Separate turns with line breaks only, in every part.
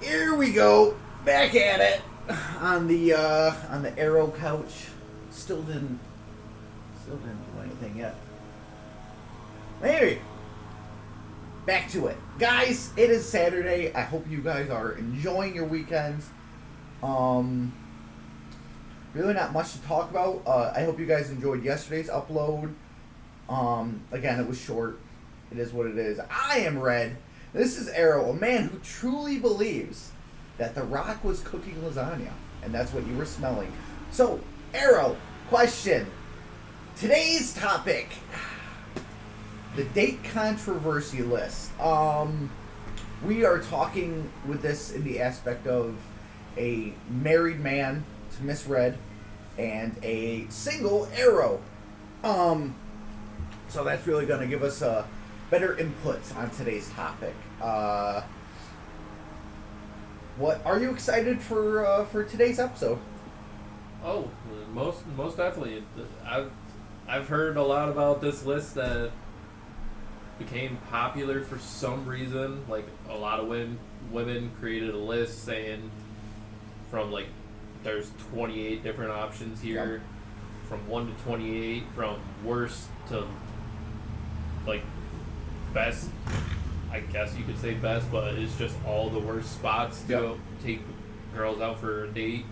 Here we go, back at it on the Arrow couch. Still didn't do anything yet. Anyway, back to it, guys. It is Saturday. I hope you guys are enjoying your weekends. Really not much to talk about. I hope you guys enjoyed yesterday's upload. Again, it was short. It is what it is. I am Red. This is Arrow, a man who truly believes that The Rock was cooking lasagna, and that's what you were smelling. So, Arrow, question. Today's topic, the date controversy list. We are talking with this in the aspect of a married man to Miss Red and a single Arrow. So that's really going to give us a better input on today's topic. What are you excited for today's episode?
Oh, most definitely. I've heard a lot about this list that became popular for some reason. Like a lot of women created a list saying from there's 28 different options here,
Yep.
from 1 to 28, from worst to best. I guess you could say best, but it's just all the worst spots to go take girls out for a date.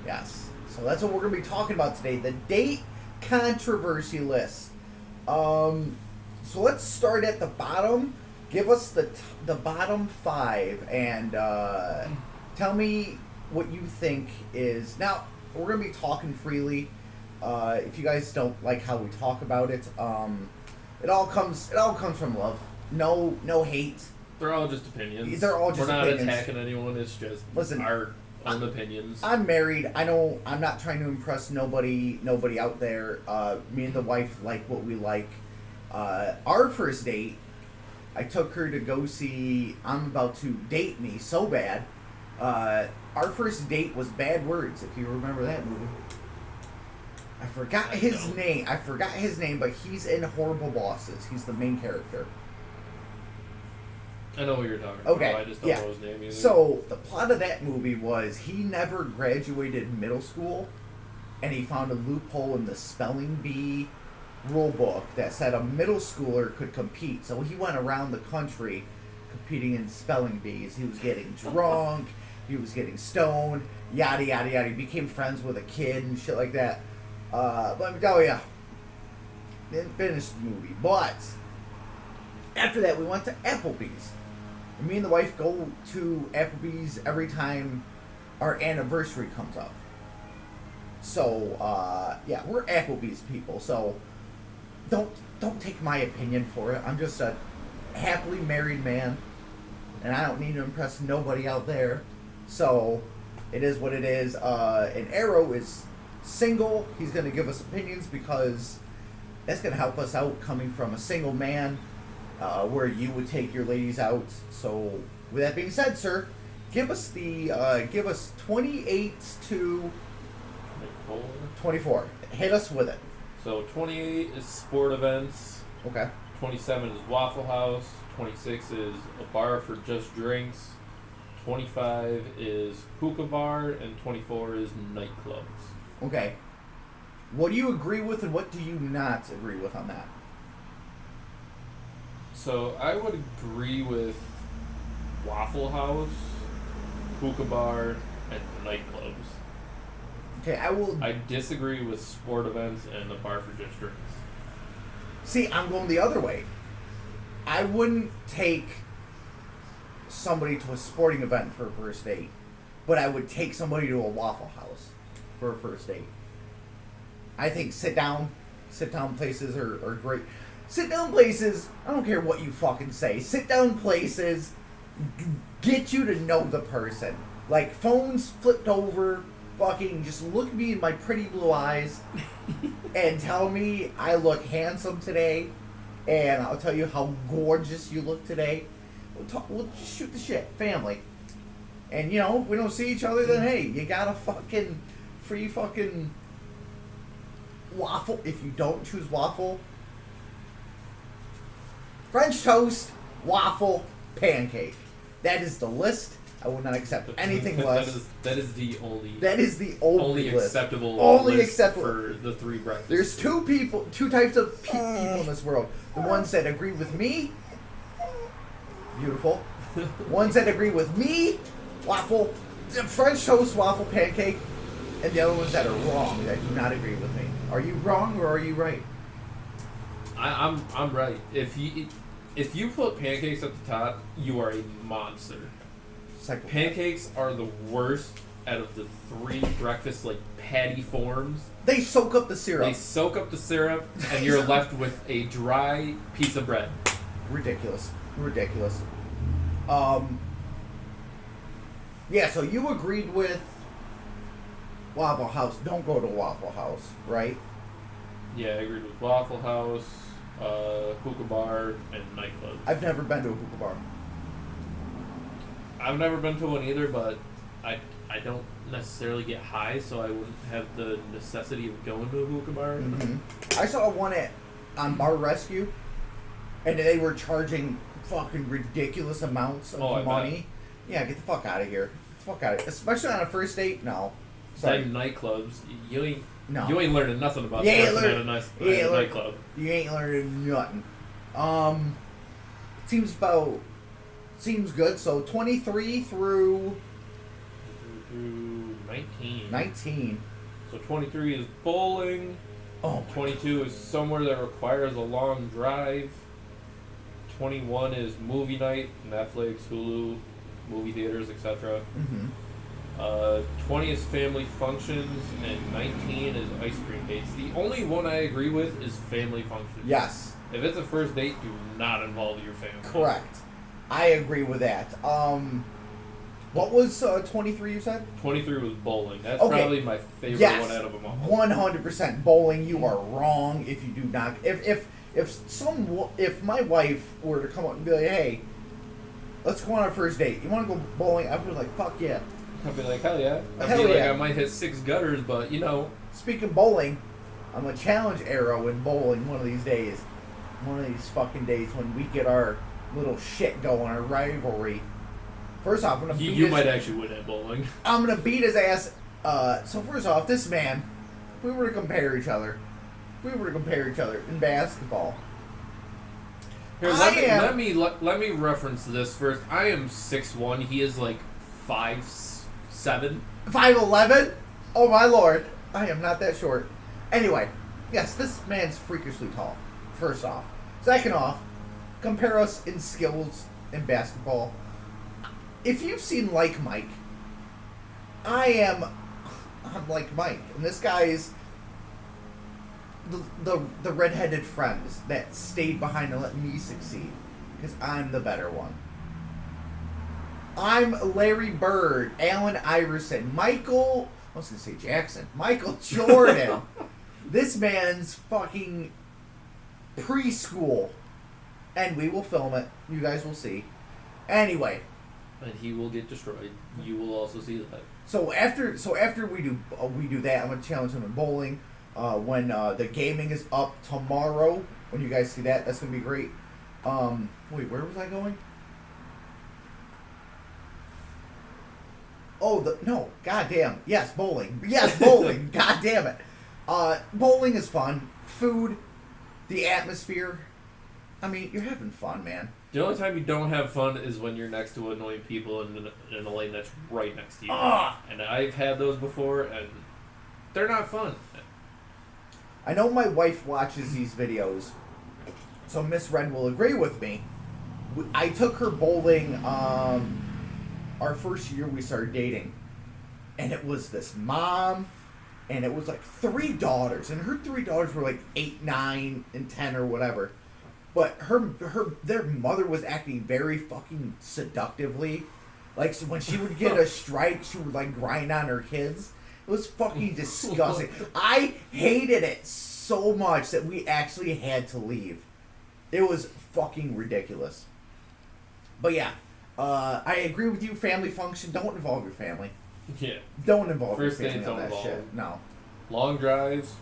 Yes. So that's what we're going to be talking about today, the date controversy list. So let's start at the bottom. Give us the bottom 5 and tell me what you think is. Now, we're going to be talking freely. If you guys don't like how we talk about it, it all comes from love. No hate.
They're all just opinions.
They're all just
We're not
opinions.
attacking anyone. It's just our own opinions.
I'm married. I'm not trying to impress nobody out there. Me and the wife like what we like. Our first date, I took her to go see I'm About to Date Me So Bad. Our first date was Bad Words, if you remember that movie. I forgot his name, but he's in Horrible Bosses. He's the main character.
I know what you're talking
Okay,
about. I just don't know his name either.
So, the plot of that movie was he never graduated middle school, and he found a loophole in the spelling bee rule book that said a middle schooler could compete. So he went around the country competing in spelling bees. He was getting drunk, he was getting stoned, yada, yada, yada. He became friends with a kid and shit like that. But let me tell you, didn't finish the movie. But after that, we went to Applebee's. And me and the wife go to Applebee's every time our anniversary comes up. So, we're Applebee's people. So, don't take my opinion for it. I'm just a happily married man, and I don't need to impress nobody out there. So, it is what it is. And Arrow is single. He's going to give us opinions because that's going to help us out coming from a single man. Where you would take your ladies out. So, with that being said, sir, give us 28 to 24. Hit us with it.
So 28 is sport events.
Okay.
27 is Waffle House. 26 is a bar for just drinks. 25 is hookah bar, and 24 is nightclubs.
Okay. What do you agree with, and what do you not agree with on that?
So I would agree with Waffle House, hookah bar, and nightclubs.
Okay,
I disagree with sport events and the bar for just drinks.
See, I'm going the other way. I wouldn't take somebody to a sporting event for a first date, but I would take somebody to a Waffle House for a first date. I think sit down places are great. Sit down places, I don't care what you fucking say. Sit down places get you to know the person. Like phones flipped over, fucking just look me in my pretty blue eyes and tell me I look handsome today, and I'll tell you how gorgeous you look today. We'll just shoot the shit, family. And if we don't see each other, then hey, you got a fucking free fucking waffle. If you don't choose waffle, French toast, waffle, pancake. That is the list. I will not accept anything less.
That is the only.
That is the only list.
Acceptable.
Only
list
acceptable
for the 3 breakfasts.
There's two types of people in this world. The ones that agree with me, beautiful. Ones that agree with me, waffle, French toast, waffle, pancake, and the other ones that are wrong, that do not agree with me. Are you wrong or are you right?
I'm right. If you put pancakes at the top, you are a monster.
Psychopath.
Pancakes are the worst out of the 3 breakfast patty forms.
They soak up the syrup.
They soak up the syrup, and you're left with a dry piece of bread.
Ridiculous. Yeah, so you agreed with Waffle House. Don't go to Waffle House, right?
Yeah, I agreed with Waffle House, hookah bar, and nightclubs.
I've never been to a hookah bar.
I've never been to one either, but I don't necessarily get high, so I wouldn't have the necessity of going to a hookah bar.
Mm-hmm. I saw one on Bar Rescue, and they were charging fucking ridiculous amounts of money. Yeah, get the fuck out of here. Get the fuck out of here. Especially on a first date, no. Sorry.
Then nightclubs, you ain't learning nothing about nightclub.
You ain't learning nothing. Seems good. So 23 through
19.
19.
So 23 is bowling.
Oh.
22 is somewhere that requires a long drive. 21 is movie night, Netflix, Hulu, movie theaters, etc.
Mm-hmm.
20 is family functions, and 19 is ice cream dates. The only one I agree with is family functions.
Yes.
If it's a first date, do not involve your family.
Correct. I agree with that. What was 23 you said?
23 was bowling. That's probably my favorite one out of them all.
100% bowling. You are wrong if you do not. If my wife were to come up and be like, hey, let's go on our first date. You want to go bowling? I'd be like, fuck yeah.
I'd be like, hell yeah. I might hit 6 gutters, but
Speaking of bowling, I'm gonna challenge Arrow in bowling one of these days. One of these fucking days when we get our little shit going, our rivalry. First off, I'm gonna beat
you might actually win at bowling.
I'm gonna beat his ass. So first off, this man, if we were to compare each other in basketball.
Here, let me reference this first. I am 6'1". He is 5'7".
5'11"? Oh my lord. I am not that short. Anyway, yes, this man's freakishly tall. First off. Second off, compare us in skills in basketball. If you've seen Like Mike, I'm like Mike. And this guy is the redheaded friends that stayed behind to let me succeed. Because I'm the better one. I'm Larry Bird, Allen Iverson, I was going to say Jackson, Michael Jordan. This man's fucking preschool. And we will film it. You guys will see. Anyway.
And he will get destroyed. You will also see that.
So after we do that, I'm going to challenge him in bowling. When the gaming is up tomorrow, when you guys see that, that's going to be great. Wait, where was I going? No, goddamn. Yes, bowling. Yes, bowling. God damn it. Bowling is fun. Food, the atmosphere. I mean, you're having fun, man.
The only time you don't have fun is when you're next to annoying people in a lane that's right next to you. And I've had those before, and they're not fun.
I know my wife watches these videos, so Miss Red will agree with me. I took her bowling our first year we started dating, and it was this mom, and it was 3 daughters, and her 3 daughters were 8, 9, and 10 or whatever. But their mother was acting very fucking seductively. So when she would get a strike, she would grind on her kids. It was fucking disgusting. I hated it so much that we actually had to leave. It was fucking ridiculous. But yeah, I agree with you. Family function, don't involve your family.
Yeah.
Don't involve
First
your family
dates
on that
don't
shit. No.
Long drives,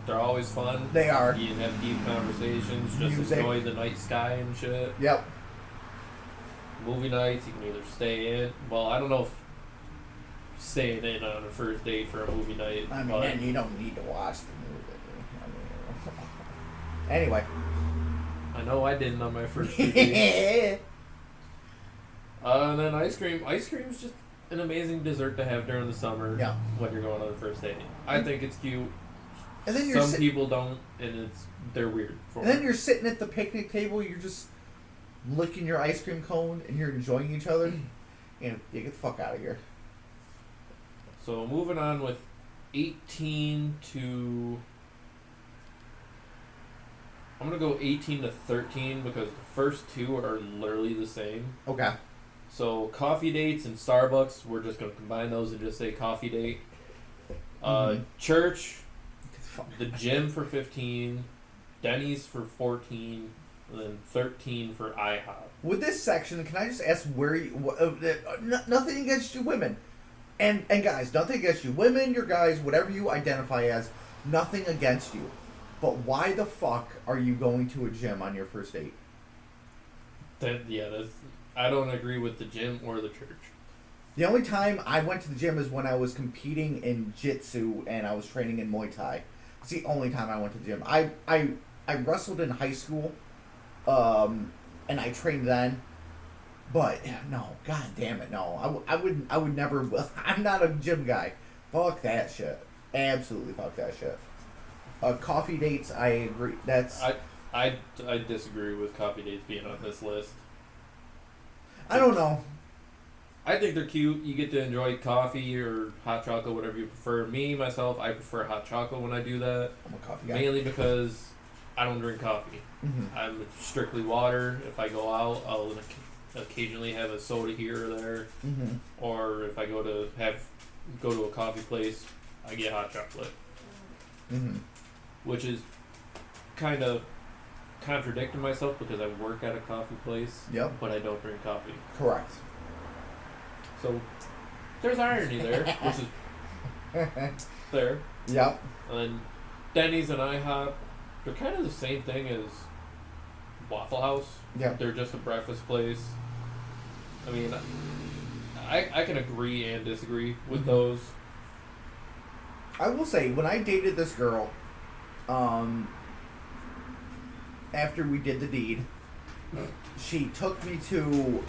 they're always fun.
They are.
You can have deep conversations, just
Music.
enjoy the night sky and shit.
Yep.
movie nights. You can either stay in. Well, I don't know if staying in on a first date for a movie night.
I mean,
but
and you don't need to watch the movie. I mean, anyway.
I know I didn't on my first two dates. And then ice cream. Ice cream is just an amazing dessert to have during the summer.
Yeah.
When you're going on a first date, I think it's cute.
And then
Some people don't, and they're weird.
And then you're sitting at the picnic table. You're just licking your ice cream cone, and you're enjoying each other. And you get the fuck out of here.
So moving on with 18 to... I'm going to go 18 to 13 because the first two are literally the same.
Okay.
So coffee dates and Starbucks, we're just going to combine those and just say coffee date. Church, the gym for 15, Denny's for 14, and then 13 for IHOP.
With this section, can I just ask where you... nothing against you women. And guys, nothing against you. Women, your guys, whatever you identify as, nothing against you. But why the fuck are you going to a gym on your first date?
I don't agree with the gym or the church.
The only time I went to the gym is when I was competing in Jitsu and I was training in Muay Thai. It's the only time I went to the gym. I wrestled in high school, and I trained then. But no, god damn it, no. I would never. I'm not a gym guy. Fuck that shit. Absolutely fuck that shit. Coffee dates, I agree.
I disagree with coffee dates being on this list.
I don't know.
I think they're cute. You get to enjoy coffee or hot chocolate, whatever you prefer. Me, myself, I prefer hot chocolate when I do that.
I'm a coffee guy.
Mainly because I don't drink coffee. Mm-hmm. I'm strictly water. If I go out, I'll occasionally have a soda here or there. Mm-hmm. Or if I go to a coffee place, I get hot chocolate. Mm-hmm. Which is kind of contradicting myself because I work at a coffee place.
Yep.
But I don't drink coffee.
Correct.
So there's irony there, which is there.
Yep.
And then Denny's and IHOP, they're kind of the same thing as Waffle House.
Yeah.
They're just a breakfast place. I mean, I can agree and disagree with mm-hmm. those.
I will say, when I dated this girl, after we did the deed, she took me to,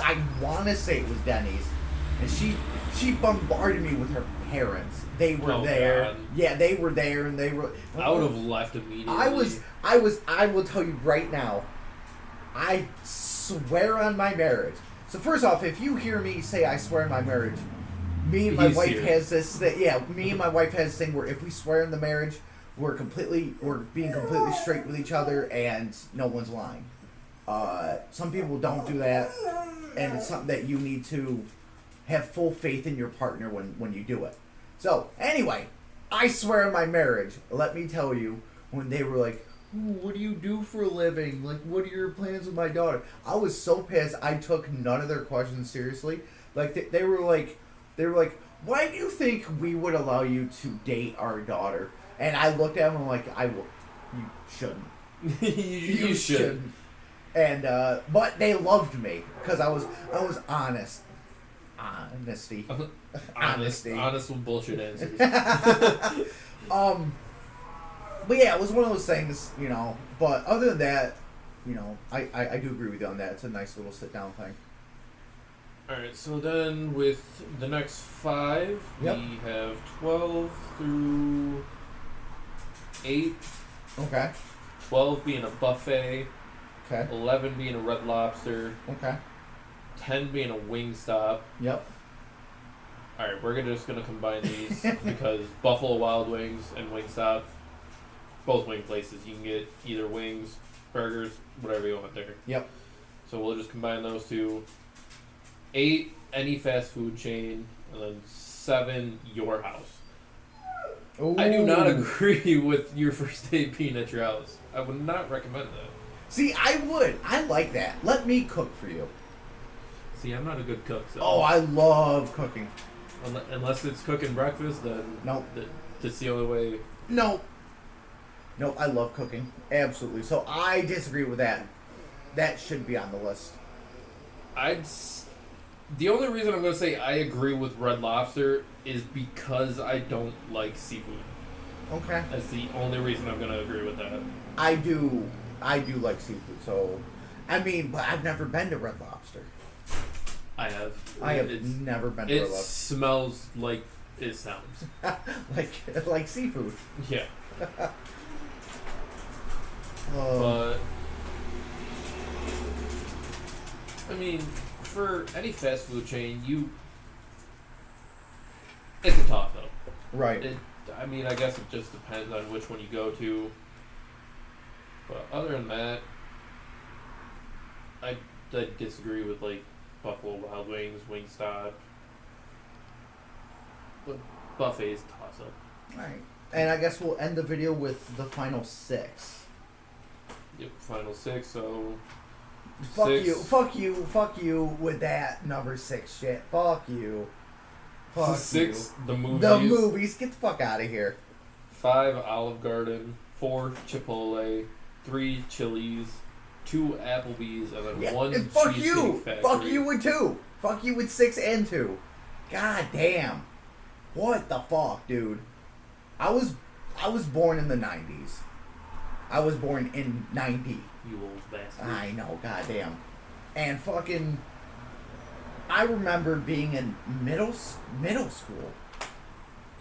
I want to say it was Denny's, and she bombarded me with her parents. They were there. God. Yeah, they were there, and they were...
I would have left immediately.
I will tell you right now, I swear on my marriage. So first off, if you hear me say I swear on my marriage, me and my wife has this thing, me and my wife has this thing where if we swear in the marriage, we're being completely straight with each other and no one's lying. Some people don't do that, and it's something that you need to have full faith in your partner when you do it. So, anyway, I swear on my marriage, let me tell you, when they were like, what do you do for a living? Like, what are your plans with my daughter? I was so pissed, I took none of their questions seriously. Like, they were like, why do you think we would allow you to date our daughter? And I looked at them and I'm like, you shouldn't. you shouldn't. And but they loved me because I was honest. Honesty.
Honest with bullshit answers.
But yeah, it was one of those things, you know. But other than that, you know, I do agree with you on that. It's a nice little sit down thing.
Alright, so then with the next 5,
yep.
We have 12 through 8.
Okay.
12 being a buffet.
Okay.
11 being a Red Lobster.
Okay.
10 being a Wingstop.
Yep.
Alright, we're just going to combine these because Buffalo Wild Wings and Wingstop, both wing places, you can get either wings, burgers, whatever you want there.
Yep.
So we'll just combine those two. 8, any fast food chain, and then 7, your house. Ooh. I do not agree with your first date being at your house. I would not recommend that.
See, I would. I like that. Let me cook for you.
See, I'm not a good cook. So.
Oh, I love cooking.
Unless it's cooking breakfast, then
nope.
That's the only way.
No, I love cooking. Absolutely. So I disagree with that. That should be on the list.
The only reason I'm going to say I agree with Red Lobster is because I don't like seafood.
Okay.
That's the only reason I'm going to agree with that.
I do like seafood, so I mean, but I've never been to Red Lobster.
I have.
Never been to
It
Red Lobster.
smells like it sounds.
like seafood.
Yeah. But I mean, for any fast food chain, it's a toss up.
Right.
I mean, I guess it just depends on which one you go to. But other than that, I disagree with like Buffalo Wild Wings, Wingstop. But buffets toss up.
Right. And I guess we'll end the video with the final 6.
Yep, final 6. So
Fuck
6.
you with that number 6 shit. Fuck you. Fuck
6.
you.
The movies.
The movies. Get the fuck out of here.
5. Olive Garden. 4. Chipotle. 3. Chili's. 2. Applebee's, and then 1
and fuck
Cheesecake
you.
Factory.
Fuck you with 2. Fuck you with 6 and 2. God damn. What the fuck, dude? I was born in the 90s. I was born in 90.
You old bastard.
I know, goddamn. And fucking, I remember being in middle school.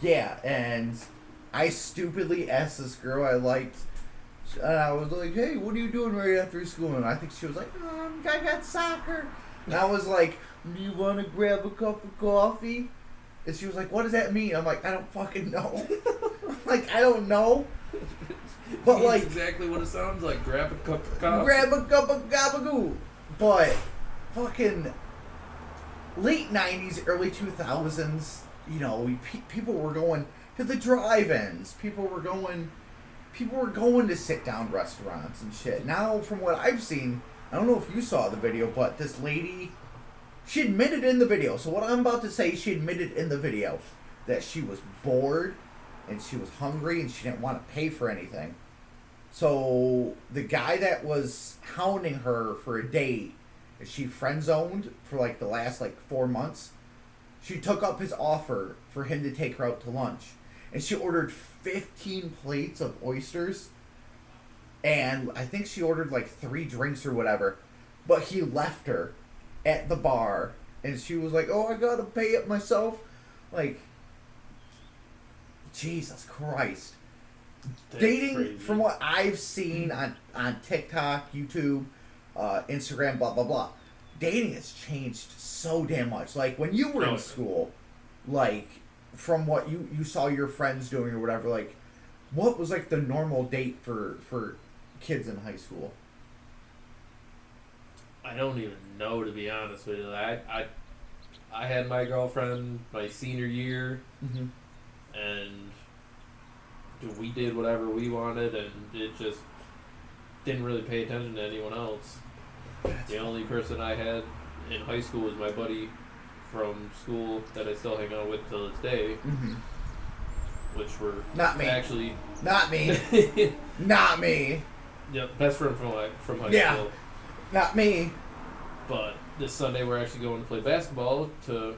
Yeah, and I stupidly asked this girl I liked, and I was like, "Hey, what are you doing right after school?" And I think she was like, "I got soccer." And I was like, "Do you want to grab a cup of coffee?" And she was like, "What does that mean?" I'm like, "I don't fucking know." Like, I don't know. But
That's
like,
exactly what it sounds like. Grab a cup of coffee.
grab a cup of gabagoo. But fucking late 90s, early 2000s, you know, people were going to the drive-ins. People were going to sit-down restaurants and shit. Now, from what I've seen, I don't know if you saw the video, but this lady, she admitted in the video. So what I'm about to say, she admitted in the video that she was bored and she was hungry and she didn't want to pay for anything. So the guy that was hounding her for a date, she friend-zoned for like the last 4 months. She took up his offer for him to take her out to lunch. And she ordered 15 plates of oysters. And I think she ordered 3 drinks or whatever. But he left her at the bar. And she was like, "Oh, I gotta pay it myself." Like, Jesus Christ.
That's
Dating,
crazy.
from what I've seen on TikTok, YouTube, Instagram, blah, blah, blah, dating has changed so damn much. Like, when you were in school, from what you saw your friends doing or whatever, what was, the normal date for kids in high school?
I don't even know, to be honest with you. I had my girlfriend my senior year,
Mm-hmm.
and we did whatever we wanted, and it just didn't really pay attention to anyone else. The only person I had in high school was my buddy from school that I still hang out with till this day,
Mm-hmm.
which were
Not me.
actually
Not me. Not me.
Yep, best friend from high
Yeah.
school.
Not me.
But this Sunday we're actually going to play basketball to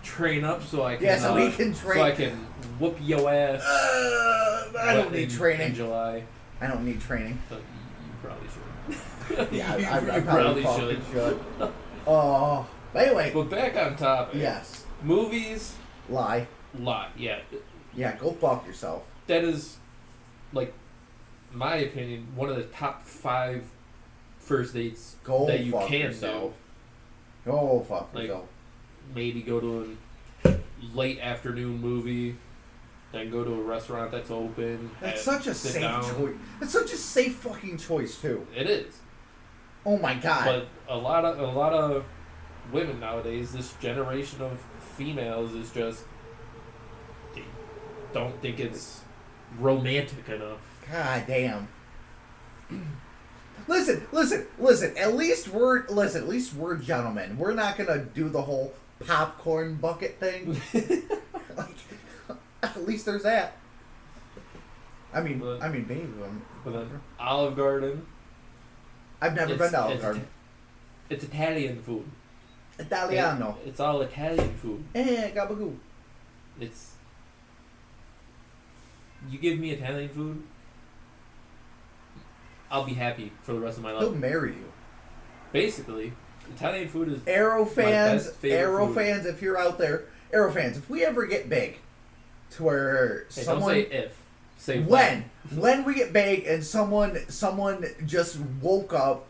train up so I can
Yeah, so we can train.
so I can whoop your ass.
I don't need
in
training.
July.
I don't need training.
But you probably should.
Yeah,
you,
I
you
probably
should.
should. Oh, but anyway.
But back on topic.
Yes.
Movies.
Lie.
Lot. Yeah.
Yeah, go fuck yourself.
That is, my opinion, one of the top 5 first dates
Go
that you
fuck
can
yourself. Go fuck
Like,
yourself.
do. Maybe go to a late afternoon movie, then go to a restaurant that's open.
That's
and
such a
sit
safe
down.
choice. That's such a safe fucking choice too.
It is.
Oh my god.
But a lot of women nowadays, this generation of females is just they don't think it's romantic enough.
God damn. Listen. At least we're gentlemen. We're not gonna do the whole popcorn bucket thing. At least there's that. I mean, maybe.
But then Olive Garden.
I've never been to Olive Garden.
It's Italian food.
Italiano.
It's all Italian food.
Gabagoo.
It's you give me Italian food, I'll be happy for the rest of my
He'll
life.
marry you.
Basically, Italian food is
Arrow fans,
best favorite
Arrow
food.
fans, if you're out there, Arrow fans, if we ever get big, to where
Hey,
someone,
don't say if. Say
when we get big and someone just woke up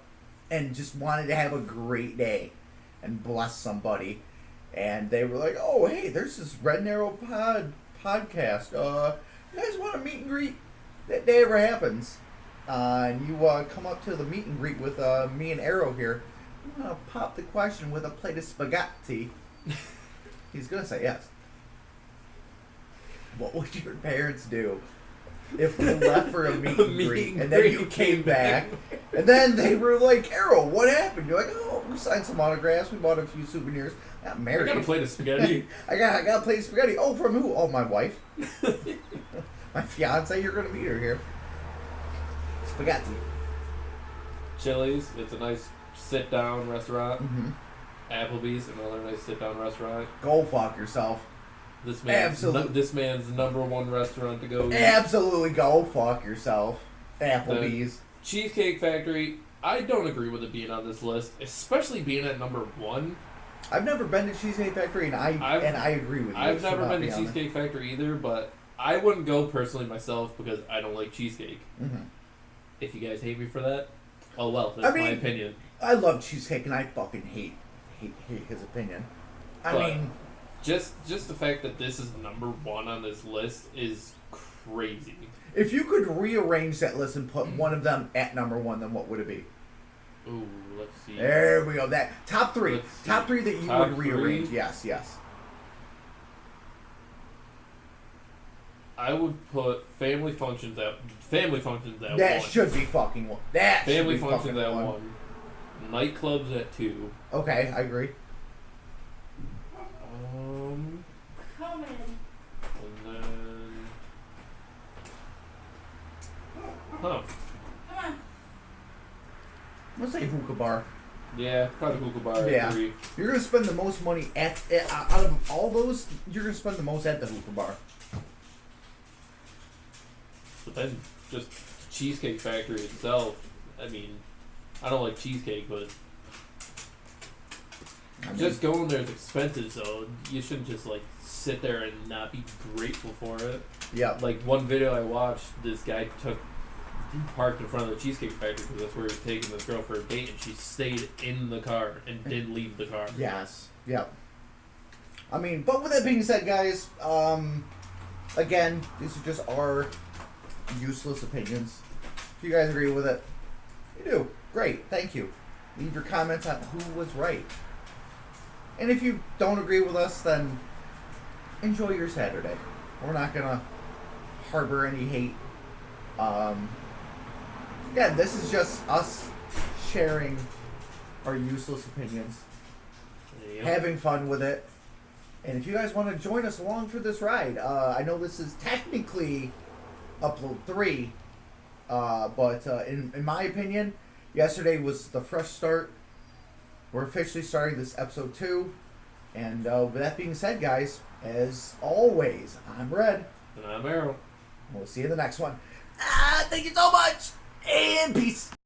and just wanted to have a great day and bless somebody, and they were like, oh hey, there's this Red and Arrow podcast. You guys want to meet and greet? That day ever happens, and you come up to the meet and greet with me and Arrow here. I'm gonna pop the question with a plate of spaghetti. He's gonna say yes. What would your parents do if we left for a meet and greet and then you came back and then they were like, Arrow, what happened? You're like, oh, we signed some autographs, we bought a few souvenirs, got married.
I got a plate of spaghetti.
I got a plate of spaghetti. Oh, from who? Oh, my wife. My fiance, you're gonna meet her here. Spaghetti.
Chili's, it's a nice sit-down restaurant.
Mm-hmm.
Applebee's, another nice sit-down restaurant.
Go fuck yourself.
This
Absolutely.
man's number one restaurant to go eat.
Absolutely go fuck yourself. Applebee's.
Cheesecake Factory, I don't agree with it being on this list, especially being at number one.
I've never been to Cheesecake Factory, and I agree with you.
I've never been to Cheesecake Factory either, but I wouldn't go personally myself because I don't like cheesecake.
Mm-hmm.
If you guys hate me for that, oh well, that's my opinion.
I love cheesecake, and I fucking hate his opinion.
Just the fact that this is number one on this list is crazy.
If you could rearrange that list and put one of them at number one, then what would it be?
Ooh, let's see.
There we go. That top three that you
Top
would rearrange.
three?
Yes.
I would put family functions at
That
one.
should be fucking one. That
Family
should be
functions
fucking
at
one.
one. Nightclubs at two.
Okay, I agree.
Come in.
And then, huh?
Come on.
I'm gonna say hookah bar.
Yeah, probably hookah bar. I
Yeah.
agree.
You're gonna spend the most money out of all those. You're gonna spend the most at the hookah bar.
But then, just Cheesecake Factory itself. I mean, I don't like cheesecake, but just going there is expensive, so you shouldn't just like sit there and not be grateful for it.
Yeah.
Like one video I watched, this guy parked in front of the Cheesecake Factory because that's where he was taking this girl for a date, and she stayed in the car and didn't leave the car.
Yes. Yep. I mean, but with that being said, guys, again, these are just our useless opinions. If you guys agree with it, you do. Great. Thank you. Leave your comments on who was right. And if you don't agree with us, then enjoy your Saturday. We're not gonna harbor any hate. Again, this is just us sharing our useless opinions,
Yep.
having fun with it. And if you guys want to join us along for this ride, I know this is technically upload 3, but in my opinion, yesterday was the fresh start. We're officially starting this episode 2. And with that being said, guys, as always, I'm Red.
And I'm Arrow.
We'll see you in the next one. Thank you so much, and peace.